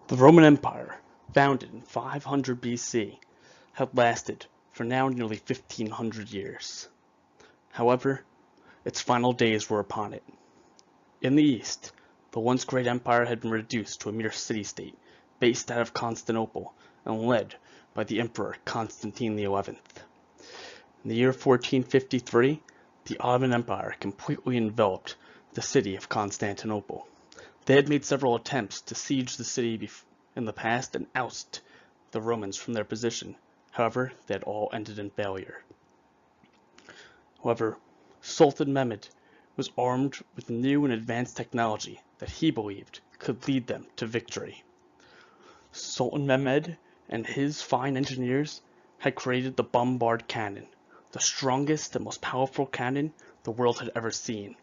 The Roman Empire, founded in 500 BC, had lasted for now nearly 1500 years. However, its final days were upon it. In the east, the once great empire had been reduced to a mere city-state based out of Constantinople and led by the Emperor Constantine XI. In the year 1453, the Ottoman Empire completely enveloped the city of Constantinople. They had made several attempts to siege the city in the past and oust the Romans from their position. However, they had all ended in failure. However, Sultan Mehmed was armed with new and advanced technology that he believed could lead them to victory. Sultan Mehmed and his fine engineers had created the bombard cannon, the strongest and most powerful cannon the world had ever seen.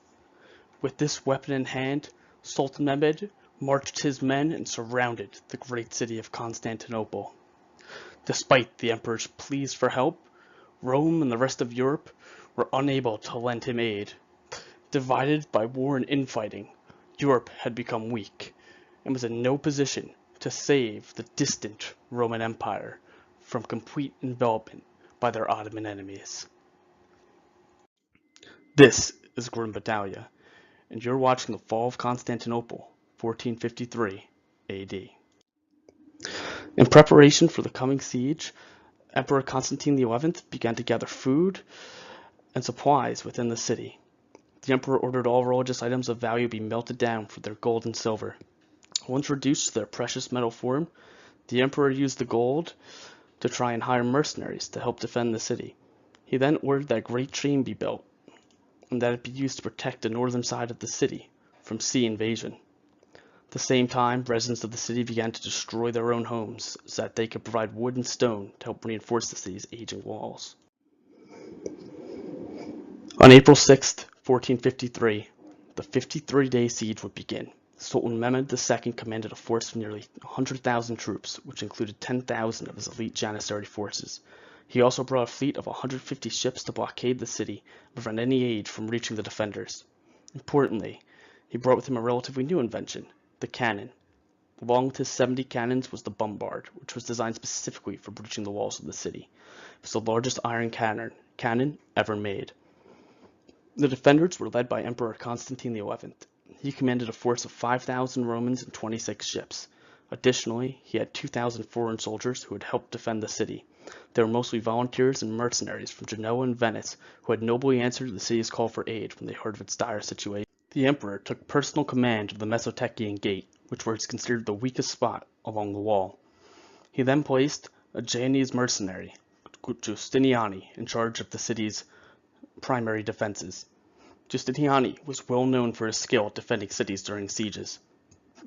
With this weapon in hand, Sultan Mehmed marched his men and surrounded the great city of Constantinople. Despite the emperor's pleas for help, Rome and the rest of Europe were unable to lend him aid. Divided by war and infighting, Europe had become weak and was in no position to save the distant Roman Empire from complete envelopment by their Ottoman enemies. This is Grim Battaglia, and you're watching the Fall of Constantinople, 1453 AD. In preparation for the coming siege, Emperor Constantine XI began to gather food and supplies within the city. The emperor ordered all religious items of value be melted down for their gold and silver. Once reduced to their precious metal form, the emperor used the gold to try and hire mercenaries to help defend the city. He then ordered that a great chain be built, and that it be used to protect the northern side of the city from sea invasion. At the same time, residents of the city began to destroy their own homes so that they could provide wood and stone to help reinforce the city's aging walls. On April 6, 1453, the 53-day siege would begin. Sultan Mehmed II commanded a force of nearly 100,000 troops, which included 10,000 of his elite Janissary forces. He also brought a fleet of 150 ships to blockade the city and prevent any aid from reaching the defenders. Importantly, he brought with him a relatively new invention, the cannon. Along with his 70 cannons was the bombard, which was designed specifically for breaching the walls of the city. It was the largest iron cannon ever made. The defenders were led by Emperor Constantine XI. He commanded a force of 5,000 Romans and 26 ships. Additionally, he had 2,000 foreign soldiers who had helped defend the city. They were mostly volunteers and mercenaries from Genoa and Venice who had nobly answered the city's call for aid when they heard of its dire situation. The emperor took personal command of the Mesotechian Gate, which was considered the weakest spot along the wall. He then placed a Genoese mercenary, Giustiniani, in charge of the city's primary defenses. Giustiniani was well known for his skill at defending cities during sieges.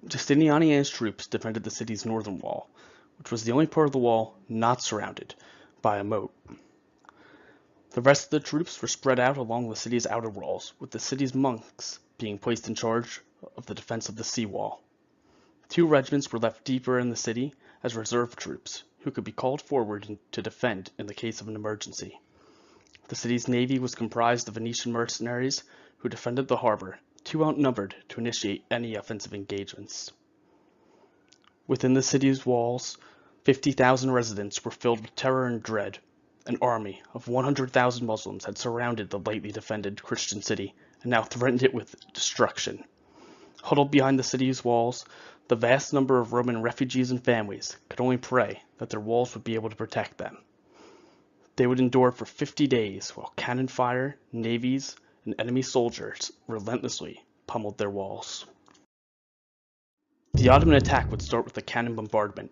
Giustiniani and his troops defended the city's northern wall, which was the only part of the wall not surrounded by a moat. The rest of the troops were spread out along the city's outer walls, with the city's monks being placed in charge of the defense of the seawall. 2 regiments were left deeper in the city as reserve troops, who could be called forward to defend in the case of an emergency. The city's navy was comprised of Venetian mercenaries who defended the harbor, too outnumbered to initiate any offensive engagements. Within the city's walls, 50,000 residents were filled with terror and dread. An army of 100,000 Muslims had surrounded the lightly defended Christian city and now threatened it with destruction. Huddled behind the city's walls, the vast number of Roman refugees and families could only pray that their walls would be able to protect them. They would endure for 50 days while cannon fire, navies, and enemy soldiers relentlessly pummeled their walls. The Ottoman attack would start with a cannon bombardment.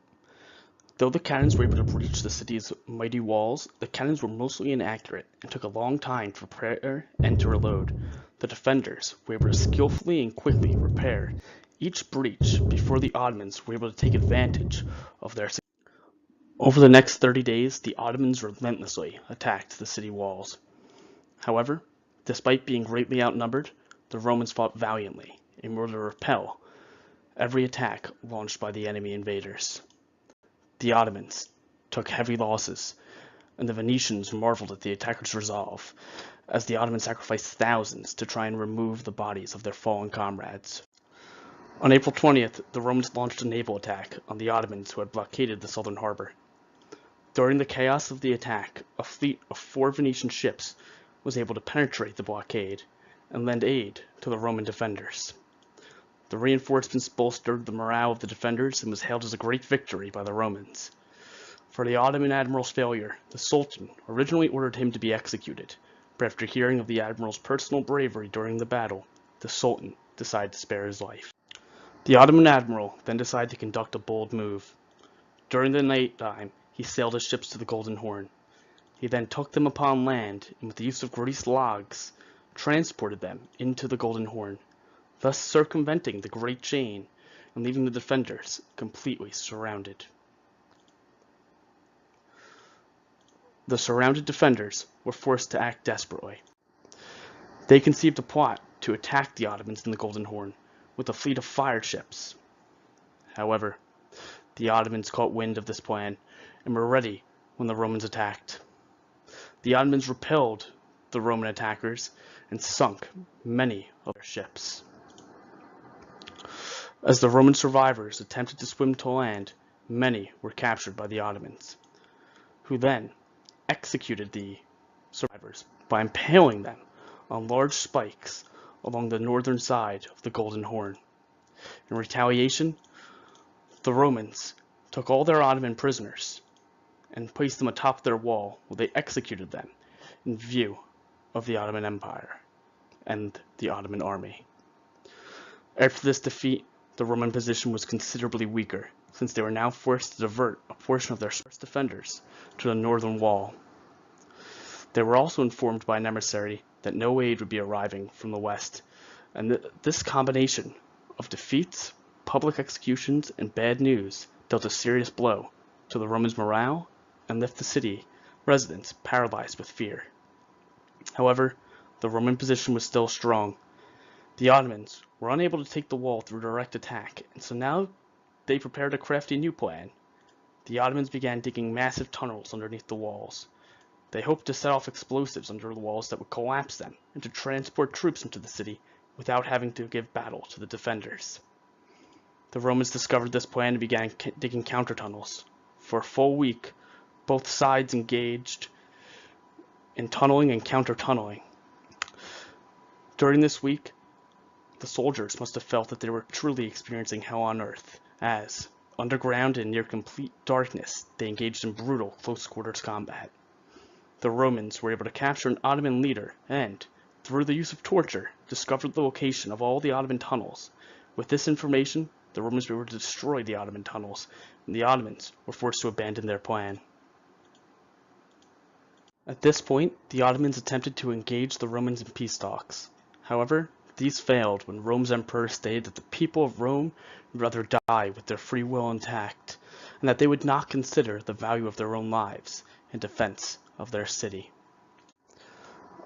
Though the cannons were able to breach the city's mighty walls, the cannons were mostly inaccurate and took a long time to prepare and to reload. The defenders were able to skillfully and quickly repair each breach before the Ottomans were able to take advantage of their success. Over the next 30 days, the Ottomans relentlessly attacked the city walls. However, despite being greatly outnumbered, the Romans fought valiantly in order to repel every attack launched by the enemy invaders. The Ottomans took heavy losses, and the Venetians marveled at the attackers' resolve, as the Ottomans sacrificed thousands to try and remove the bodies of their fallen comrades. On April 20th, the Romans launched a naval attack on the Ottomans who had blockaded the southern harbor. During the chaos of the attack, a fleet of 4 Venetian ships was able to penetrate the blockade and lend aid to the Roman defenders. The reinforcements bolstered the morale of the defenders and was hailed as a great victory by the Romans. For the Ottoman admiral's failure, the Sultan originally ordered him to be executed, but after hearing of the admiral's personal bravery during the battle, the Sultan decided to spare his life. The Ottoman admiral then decided to conduct a bold move. During the night time, he sailed his ships to the Golden Horn. He then took them upon land and with the use of greased logs, transported them into the Golden Horn, thus circumventing the Great Chain and leaving the defenders completely surrounded. The surrounded defenders were forced to act desperately. They conceived a plot to attack the Ottomans in the Golden Horn with a fleet of fire ships. However, the Ottomans caught wind of this plan and were ready when the Romans attacked. The Ottomans repelled the Roman attackers and sunk many of their ships. As the Roman survivors attempted to swim to land, many were captured by the Ottomans, who then executed the survivors by impaling them on large spikes along the northern side of the Golden Horn. In retaliation, the Romans took all their Ottoman prisoners and placed them atop their wall while they executed them in view of the Ottoman Empire and the Ottoman army. After this defeat, the Roman position was considerably weaker, since they were now forced to divert a portion of their defenders to the northern wall. They were also informed by an emissary that no aid would be arriving from the west, and this combination of defeats, public executions, and bad news dealt a serious blow to the Romans' morale and left the city residents paralyzed with fear. However, the Roman position was still strong. The Ottomans were unable to take the wall through direct attack, and so now they prepared a crafty new plan. The Ottomans began digging massive tunnels underneath the walls. They hoped to set off explosives under the walls that would collapse them and to transport troops into the city without having to give battle to the defenders. The Romans discovered this plan and began digging counter-tunnels. For a full week, both sides engaged in tunneling and counter-tunneling. During this week, the soldiers must have felt that they were truly experiencing hell on earth, as, underground and near complete darkness, they engaged in brutal close-quarters combat. The Romans were able to capture an Ottoman leader and, through the use of torture, discovered the location of all the Ottoman tunnels. With this information, the Romans were able to destroy the Ottoman tunnels, and the Ottomans were forced to abandon their plan. At this point, the Ottomans attempted to engage the Romans in peace talks. However, these failed when Rome's emperor stated that the people of Rome would rather die with their free will intact, and that they would not consider the value of their own lives in defense of their city.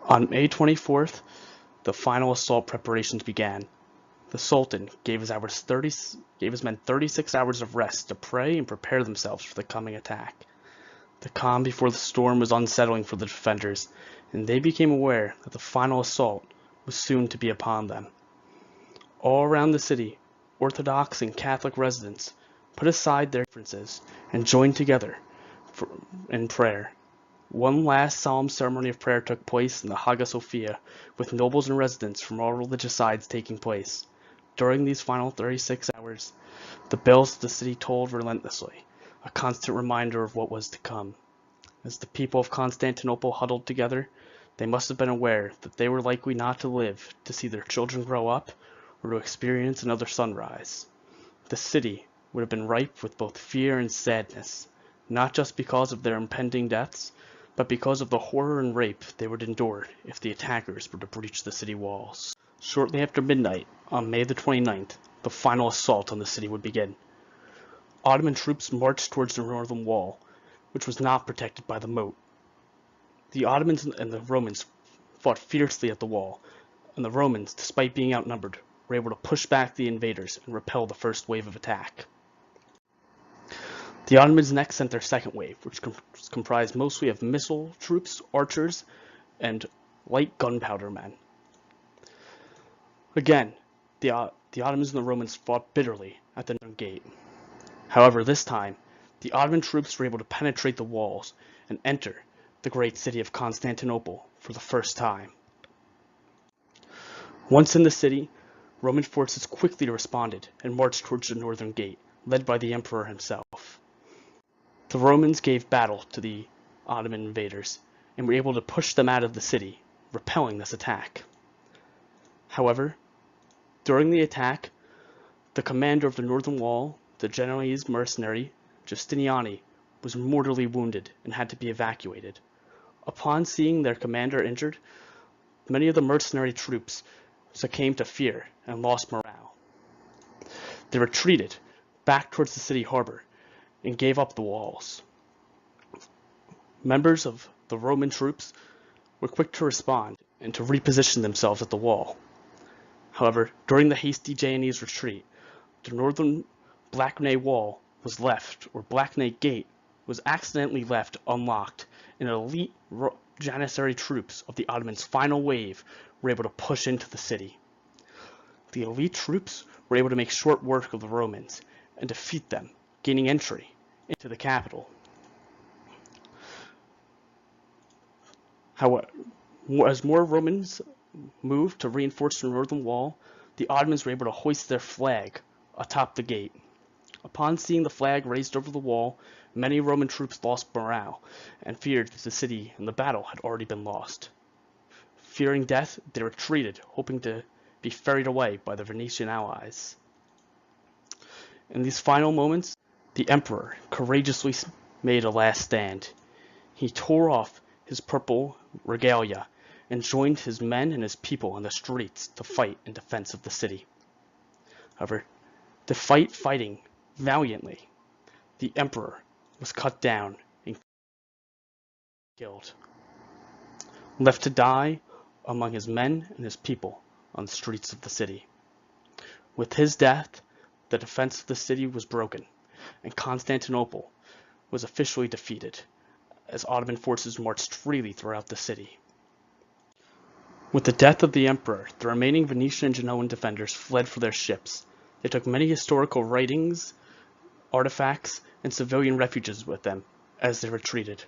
On May 24th, the final assault preparations began. The Sultan gave his men 36 hours of rest to pray and prepare themselves for the coming attack. The calm before the storm was unsettling for the defenders, and they became aware that the final assault was soon to be upon them. All around the city, Orthodox and Catholic residents put aside their differences and joined together in prayer. One last solemn ceremony of prayer took place in the Hagia Sophia, with nobles and residents from all religious sides taking place. During these final 36 hours, the bells of the city tolled relentlessly, a constant reminder of what was to come. As the people of Constantinople huddled together, they must have been aware that they were likely not to live to see their children grow up or to experience another sunrise. The city would have been ripe with both fear and sadness, not just because of their impending deaths, but because of the horror and rape they would endure if the attackers were to breach the city walls. Shortly after midnight, on May the 29th, the final assault on the city would begin. Ottoman troops marched towards the northern wall, which was not protected by the moat. The Ottomans and the Romans fought fiercely at the wall, and the Romans, despite being outnumbered, were able to push back the invaders and repel the first wave of attack. The Ottomans next sent their second wave, which was comprised mostly of missile troops, archers, and light gunpowder men. Again, the the Ottomans and the Romans fought bitterly at the northern gate. However, this time, the Ottoman troops were able to penetrate the walls and enter the great city of Constantinople for the first time. Once in the city, Roman forces quickly responded and marched towards the northern gate, led by the emperor himself. The Romans gave battle to the Ottoman invaders and were able to push them out of the city, repelling this attack. However, during the attack, the commander of the northern wall, the Genoese mercenary Justiniani, was mortally wounded and had to be evacuated. Upon seeing their commander injured, many of the mercenary troops succumbed to fear and lost morale. They retreated back towards the city harbor and gave up the walls. Members of the Roman troops were quick to respond and to reposition themselves at the wall. However, during the hasty Genoese retreat, the northern blockade wall was left, or blockade gate was accidentally left unlocked, and elite Janissary troops of the Ottomans' final wave were able to push into the city. The elite troops were able to make short work of the Romans and defeat them, gaining entry into the capital. However, as more Romans moved to reinforce the northern wall, the Ottomans were able to hoist their flag atop the gate. Upon seeing the flag raised over the wall, many Roman troops lost morale and feared that the city and the battle had already been lost. Fearing death, they retreated, hoping to be ferried away by their Venetian allies. In these final moments, the emperor courageously made a last stand. He tore off his purple regalia and joined his men and his people on the streets to fight in defense of the city. However, despite fighting valiantly, the emperor was cut down and killed, left to die among his men and his people on the streets of the city. With his death, the defense of the city was broken, and Constantinople was officially defeated, as Ottoman forces marched freely throughout the city. With the death of the emperor, the remaining Venetian and Genoan defenders fled for their ships. They took many historical writings, artifacts, and civilian refuges with them as they retreated.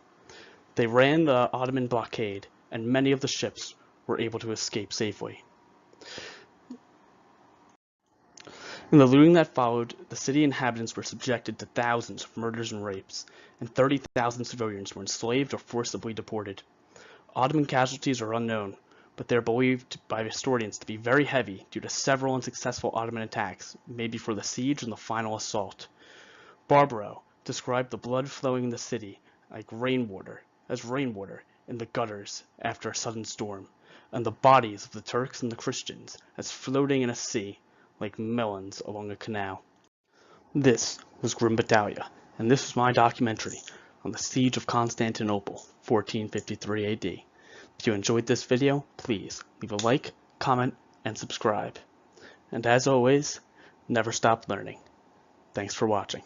They ran the Ottoman blockade, and many of the ships were able to escape safely. In the looting that followed, the city inhabitants were subjected to thousands of murders and rapes, and 30,000 civilians were enslaved or forcibly deported. Ottoman casualties are unknown, but they are believed by historians to be very heavy due to several unsuccessful Ottoman attacks made before the siege and the final assault. Barbaro described the blood flowing in the city like rainwater in the gutters after a sudden storm, and the bodies of the Turks and the Christians as floating in a sea like melons along a canal. This was Grim Battaglia, and this was my documentary on the Siege of Constantinople, 1453 AD. If you enjoyed this video, please leave a like, comment, and subscribe. And as always, never stop learning. Thanks for watching.